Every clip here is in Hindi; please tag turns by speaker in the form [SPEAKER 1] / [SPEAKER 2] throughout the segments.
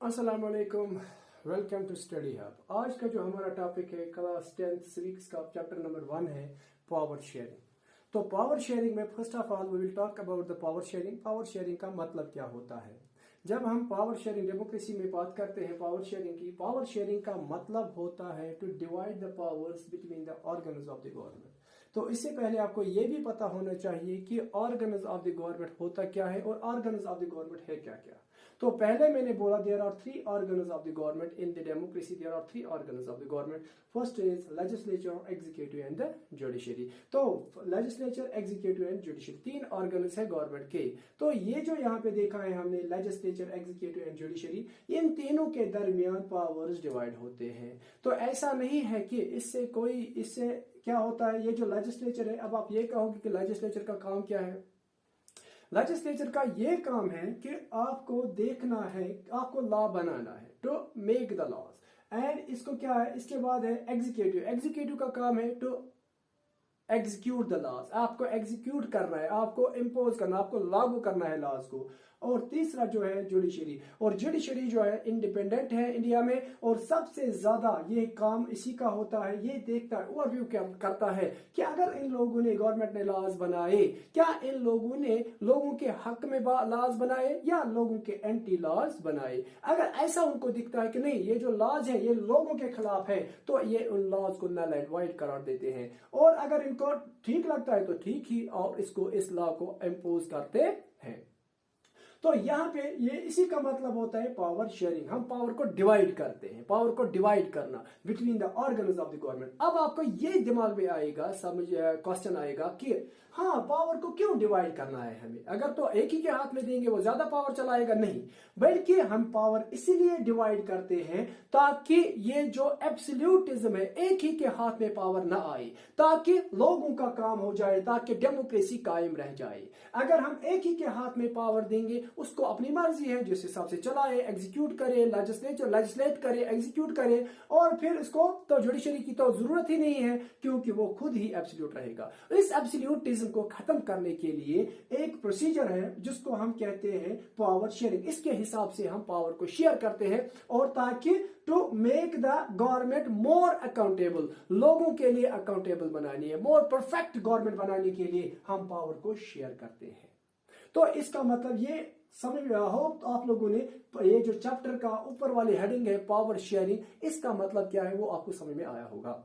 [SPEAKER 1] अस्सलाम वालेकुम। Welcome to Study Hub. आज का जो हमारा टॉपिक है क्लास 10th सिविक्स का चैप्टर नंबर 1 है पावर शेयरिंग। तो पावर शेयरिंग में first of all we will talk about the power sharing. Power sharing का मतलब क्या होता है? जब हम पावर शेयरिंग डेमोक्रेसी में बात करते हैं पावर शेयरिंग की, पावर शेयरिंग का मतलब होता है to divide the powers between the organs of the government. तो इससे पहले आपको यह भी पता होना चाहिए कि ऑर्गन्स ऑफ द गवर्नमेंट होता क्या है और ऑर्गन्स ऑफ द गवर्नमेंट है क्या क्या। तो पहले मैंने बोला there are three organs of the government in the democracy. There are three organs of the government. First is legislature, executive and the judiciary. तो लेजिस्लेचर, एग्जीक्यूटिव एंड जुडिशरी तीन ऑर्गन्स है गवर्नमेंट के। तो ये जो यहाँ पे देखा है हमने लेजिस्लेचर, एग्जीक्यूटिव एंड जुडिशरी, इन तीनों के दरमियान पावर्स डिवाइड होते हैं। तो ऐसा नहीं है कि इससे क्या होता है, ये जो लेजिस्लेचर है, अब आप ये कहोगे कि लेजिस्लेचर का काम क्या है? लेजिस्लेचर का ये काम है कि आपको देखना है, आपको लॉ बनाना है, to make the laws. And इसको क्या है, इसके बाद है एग्जीक्यूटिव। एग्जीक्यूटिव का काम है टू एग्जीक्यूट द लॉज। आपको एग्जीक्यूट करना है, आपको इम्पोज करना, आपको लागू करना है लॉज को। और तीसरा जो है जुडिशरी। और जुडिशरी जो है इंडिपेंडेंट है इंडिया में, और सबसे ज्यादा ये काम इसी का होता है। ये देखता है, ओवरव्यू करता है कि अगर इन लोगों ने, गवर्नमेंट ने लॉज बनाए, क्या इन लोगों ने लोगों के हक में लॉज बनाए या लोगों के एंटी लॉज बनाए। अगर ऐसा उनको दिखता है कि नहीं, ये जो लॉज है ये लोगों के खिलाफ है, तो ये उन लॉज को नल एंड वाइड करार देते हैं। और अगर इनको ठीक लगता है तो ठीक ही, और इसको, इस लॉ को इम्पोज करते हैं। तो यहां पे ये इसी का मतलब होता है पावर शेयरिंग। हम पावर को डिवाइड करते हैं, पावर को डिवाइड करना between the organs of the government. अब आपको ये दिमाग में आएगा, समझ क्वेश्चन आएगा कि हाँ, पावर को क्यों डिवाइड करना है हमें? अगर तो एक ही के हाथ में देंगे वो ज्यादा पावर चलाएगा? नहीं, बल्कि हम पावर इसीलिए डिवाइड करते हैं ताकि ये जो एब्सोल्यूटिज्म है, एक ही के हाथ में पावर ना आए, ताकि लोगों का काम हो जाए, ताकि डेमोक्रेसी कायम रह जाए। अगर हम एक ही के हाथ में पावर देंगे, उसको अपनी मर्जी है जिस हिसाब से चलाए, एग्जीक्यूट करे, लेजिस्लेट करे, एग्जीक्यूट करे, और फिर इसको तो जुडिशरी की तो जरूरत ही नहीं है, क्योंकि वो खुद ही एब्सोल्यूट रहेगा। इस एब्सोल्यूटिज्म को खत्म करने के लिए एक प्रोसीजर है जिसको हम कहते हैं पावर शेयरिंग। इसके हिसाब से हम पावर को शेयर करते हैं, और ताकि to make the government more accountable, लोगों के लिए अकाउंटेबल बनानी है, मोर परफेक्ट गवर्नमेंट बनाने के लिए हम पावर को शेयर करते हैं। तो इसका मतलब ये समझ में हो आप लोगों ने, ये जो चैप्टर का ऊपर वाली हेडिंग है पावर शेयरिंग, इसका मतलब क्या है वो आपको समझ में आया होगा।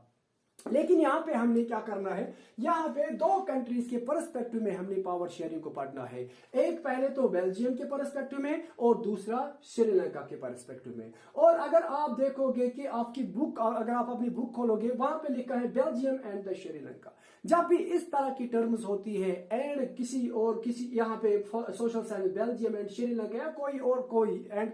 [SPEAKER 1] लेकिन यहां पे हमने क्या करना है, यहां पे दो कंट्रीज के पर्सपेक्टिव में हमने पावर शेयरिंग को पढ़ना है। एक पहले तो बेल्जियम के पर्सपेक्टिव में, और दूसरा श्रीलंका के पर्सपेक्टिव में। और अगर आप देखोगे कि आपकी बुक, अगर आप अपनी बुक खोलोगे, वहां पे लिखा है बेल्जियम एंड द श्रीलंका। जब भी इस तरह की टर्म्स होती है, एंड किसी और किसी, यहाँ पे social science Belgium and Sri Lanka, या कोई और कोई एंड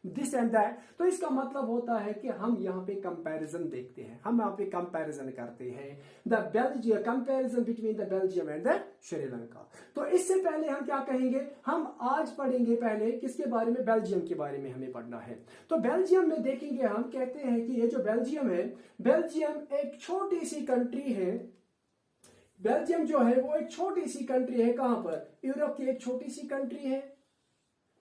[SPEAKER 1] दिस एंड दैट, तो इसका मतलब होता है कि हम यहाँ पे कंपैरिजन देखते हैं, हम यहाँ पे कंपैरिजन करते हैं, the Belgium, comparison between the Belgium and the Sri Lanka. तो इससे पहले हम क्या कहेंगे, हम आज पढ़ेंगे पहले किसके बारे में, बेल्जियम के बारे में हमें पढ़ना है। तो बेल्जियम में देखेंगे, हम कहते हैं कि ये जो बेल्जियम है, बेल्जियम एक छोटी सी कंट्री है। बेल्जियम जो है वो एक छोटी सी कंट्री है। कहां पर? यूरोप की एक छोटी सी कंट्री है,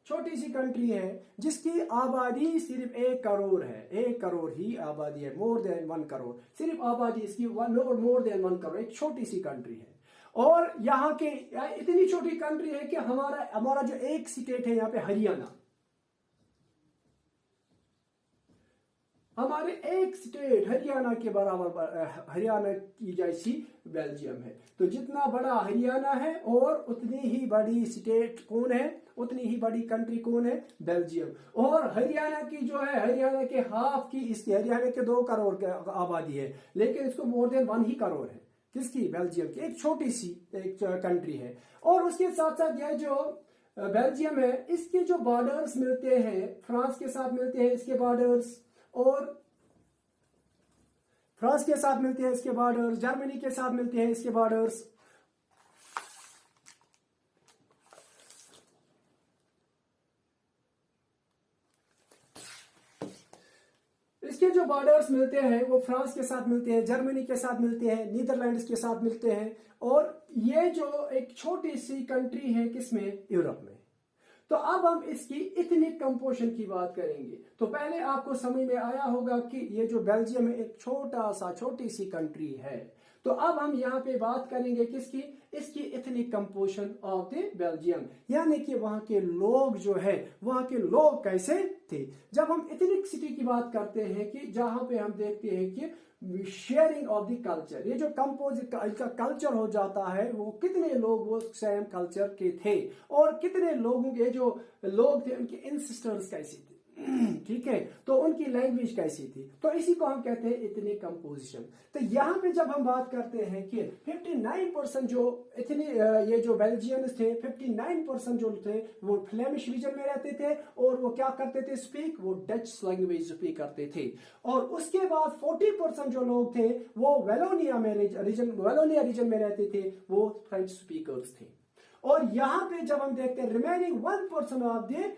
[SPEAKER 1] छोटी सी कंट्री है जिसकी आबादी सिर्फ 1 करोड़ है। 1 करोड़ ही आबादी है, मोर देन 1 करोड़, सिर्फ आबादी इसकी मोर देन 1 करोड़। एक छोटी सी कंट्री है, और यहाँ के इतनी छोटी कंट्री है कि हमारा जो एक स्टेट है यहाँ पे हरियाणा, हमारे एक स्टेट हरियाणा के बराबर, हरियाणा की जैसी बेल्जियम है। तो जितना बड़ा हरियाणा है, और उतनी ही बड़ी स्टेट कौन है, उतनी ही बड़ी कंट्री कौन है, बेल्जियम। और हरियाणा की जो है, हरियाणा के हाफ की, इस हरियाणा के 2 करोड़ आबादी है, लेकिन इसको मोर देन 1 ही करोड़ है। किसकी? बेल्जियम की। एक छोटी सी एक कंट्री है। और उसके साथ साथ यह जो बेल्जियम है, इसके जो बॉर्डर्स मिलते हैं, फ्रांस के साथ मिलते हैं इसके बॉर्डर्स, और फ्रांस के साथ मिलते हैं इसके बॉर्डर्स, जर्मनी के साथ मिलते हैं इसके बॉर्डर्स। इसके जो बॉर्डर्स मिलते हैं वो फ्रांस के साथ मिलते हैं, जर्मनी के साथ मिलते हैं, नीदरलैंड्स के साथ मिलते हैं। और ये जो एक छोटी सी कंट्री है, किसमें? यूरोप में। तो अब हम इसकी इथनिक कंपोजिशन की बात करेंगे। तो पहले आपको समझ में आया होगा कि ये जो बेल्जियम है एक छोटी सी कंट्री है। तो अब हम यहाँ पे बात करेंगे किसकी, इसकी ethnic composition of the Belgium, यानी कि वहां के लोग जो है, वहां के लोग कैसे थे। जब हम इथनिक सिटी की बात करते हैं कि जहां पे हम देखते हैं कि शेयरिंग ऑफ द कल्चर, ये जो कंपोजिट का कल्चर हो जाता है, वो कितने लोग वो सेम कल्चर के थे और कितने लोगों के जो लोग थे उनके इंसिस्टर्स कैसे थे, ठीक है, तो उनकी लैंग्वेज कैसी थी। तो इसी को हम कहते हैं इतनी कंपोजिशन। तो यहाँ पे जब हम बात करते हैं कि 59% जो इतने ये जो बेल्जियंस थे, 59% जो थे वो फ्लेमिश रीजन में रहते थे और वो क्या करते थे, स्पीक वो डच लैंग्वेज स्पीक करते थे। और उसके बाद 40% जो लोग थे वो वेलोनिया रीजन में रहते थे, वो फ्रेंच स्पीकर्स थे। और यहाँ पे जब हम देखते हैं रिमेनिंग 1% ऑफ द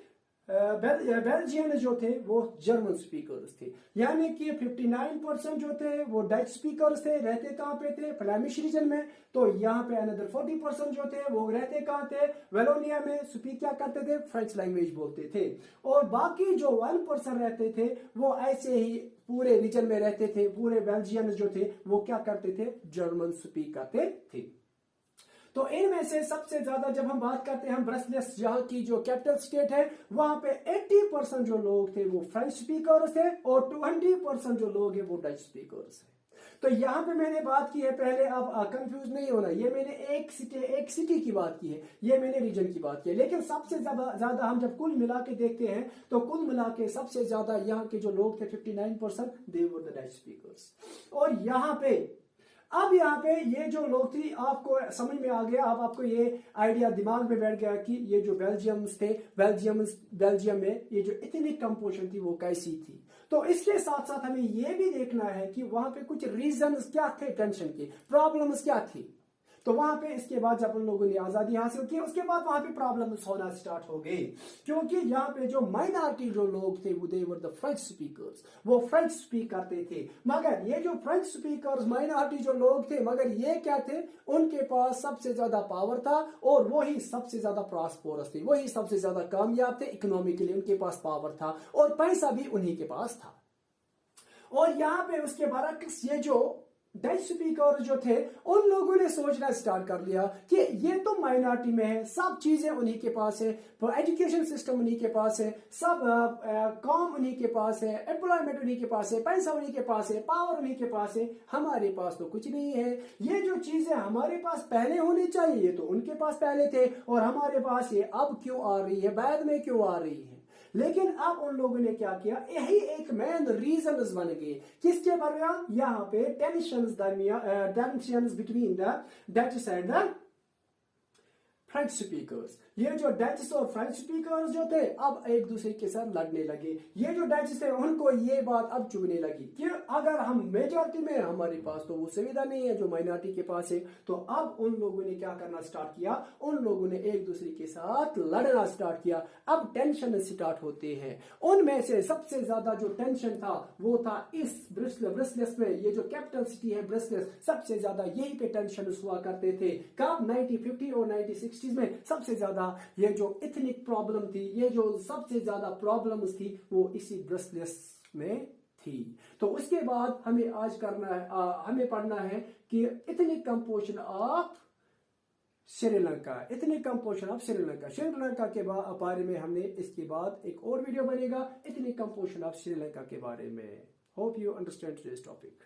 [SPEAKER 1] बेल्जियन जो थे वो जर्मन स्पीकर्स थे, यानी कि 59% जो थे वो डच स्पीकर्स थे, रहते कहां पे थे, फ्लेमिश रीजन में। तो यहाँ पे अनदर 40% जो थे वो रहते कहां थे, वेलोनिया में, स्पीक क्या करते थे, फ्रेंच लैंग्वेज बोलते थे। और बाकी जो 1% रहते थे वो ऐसे ही पूरे रीजन में रहते थे, पूरे बेल्जियन जो थे वो क्या करते थे, जर्मन स्पीक करते थे। तो इनमें से सबसे ज्यादा जब हम बात करते हैं, हम ब्रसलेस जहां की जो कैपिटल स्टेट है, वहां पे 80% जो लोग थे वो फ्रेंच स्पीकर्स थे और 20% जो लोग हैं वो डच स्पीकर्स हैं। तो यहां पे मैंने बात की है पहले, अब कंफ्यूज नहीं होना, ये मैंने एक सिटी की बात की है, ये मैंने रीजन की बात की है। लेकिन सबसे ज्यादा हम जब कुल मिला के देखते हैं तो कुल मिला के सबसे ज्यादा यहाँ के जो लोग थे 59% दे वर द डच स्पीकर्स। और यहाँ पे अब यहाँ पे ये जो लोग थी, आपको समझ में आ गया, अब आपको ये आइडिया दिमाग में बैठ गया कि ये जो बेल्जियम्स थे, बेल्जियम में ये जो इथनिक कंपोजिशन थी वो कैसी थी। तो इसके साथ साथ हमें ये भी देखना है कि वहां पे कुछ रीजंस क्या थे, टेंशन के प्रॉब्लम्स क्या थी। तो वहां पे इसके बाद जब उन लोगों ने आजादी हासिल की, उसके बाद वहां पे प्रॉब्लम्स होना स्टार्ट हो गई, क्योंकि यहाँ पे जो माइनॉरिटी जो लोग थे वो दे वर द फ्रेंच स्पीकर्स, वो फ्रेंच स्पीक करते थे। मगर ये जो फ्रेंच स्पीकर्स माइनॉरिटी जो लोग थे, मगर ये क्या थे, उनके पास सबसे ज्यादा पावर था और वही सबसे ज्यादा प्रॉस्पेरस थे, वही सबसे ज्यादा कामयाब थे इकोनॉमिकली, उनके पास पावर था और पैसा भी उन्हीं के पास था। और यहाँ पे उसके बरक्स ये जो डच स्पीकर जो थे, उन लोगों ने सोचना स्टार्ट कर लिया कि ये तो माइनॉरिटी में है, सब चीजें उन्हीं के पास है, एजुकेशन सिस्टम उन्हीं के पास है, सब काम उन्हीं के पास है, एम्प्लॉयमेंट उन्हीं के पास है, पैसा उन्हीं के पास है, पावर उन्हीं के पास है, हमारे पास तो कुछ नहीं है। ये जो चीजें हमारे पास पहले होनी चाहिए ये तो उनके पास पहले थे और हमारे पास ये अब क्यों आ रही है, बाद में क्यों आ रही है। लेकिन अब उन लोगों ने क्या किया, यही एक मेन रीजन बन गए किसके दरमियान, यहाँ पे tensions between the Dutch and the French speakers. ये जो डच और फ्रेंच स्पीकर्स जो थे अब एक दूसरे के साथ लड़ने लगे। ये जो डच थे उनको ये बात अब चुभने लगी कि अगर हम मेजॉरिटी में, हमारे पास तो वो सुविधा नहीं है जो माइनॉरिटी के पास है। तो अब उन लोगों ने क्या करना स्टार्ट किया, उन लोगों ने एक दूसरे के साथ लड़ना स्टार्ट किया। अब टेंशन स्टार्ट होते हैं। उनमें से सबसे ज्यादा जो टेंशन था वो था इस ब्रसलेस में, ये जो कैपिटल सिटी है ब्रसलेस, सबसे ज्यादा यही पे टेंशन हुआ करते थे। कब 1950 और 1960 में सबसे ज्यादा ये जो इथनिक प्रॉब्लम थी, ये जो सबसे ज्यादा प्रॉब्लम्स थी वो इसी ब्रसलेस में थी। तो उसके बाद हमें आज करना है, हमें पढ़ना है कि ethnic composition of Sri Lanka, ethnic composition of Sri Lanka के बारे में हमने इसके बाद एक और वीडियो बनेगा इथनिक कंपोजिशन ऑफ श्रीलंका के बारे में। Hope you understand this topic.